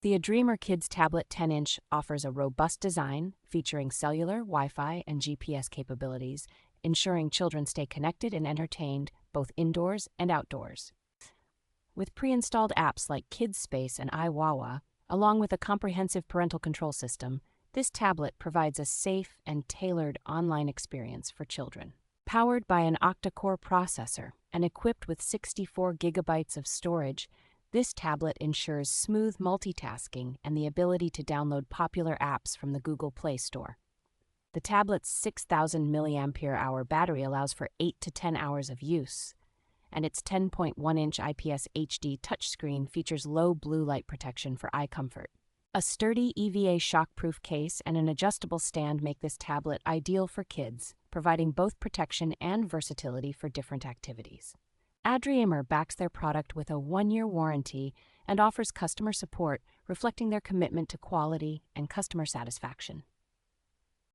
The ADREAMER Kids Tablet 10-inch offers a robust design featuring cellular, Wi-Fi, and GPS capabilities, ensuring children stay connected and entertained both indoors and outdoors. With pre-installed apps like Kids Space and iWaWa, along with a comprehensive parental control system, this tablet provides a safe and tailored online experience for children. Powered by an octa-core processor and equipped with 64 gigabytes of storage, this tablet ensures smooth multitasking and the ability to download popular apps from the Google Play Store. The tablet's 6,000 mAh battery allows for 8 to 10 hours of use, and its 10.1-inch IPS HD touchscreen features low blue light protection for eye comfort. A sturdy EVA shockproof case and an adjustable stand make this tablet ideal for kids, providing both protection and versatility for different activities. ADREAMER backs their product with a 1-year warranty and offers customer support, reflecting their commitment to quality and customer satisfaction.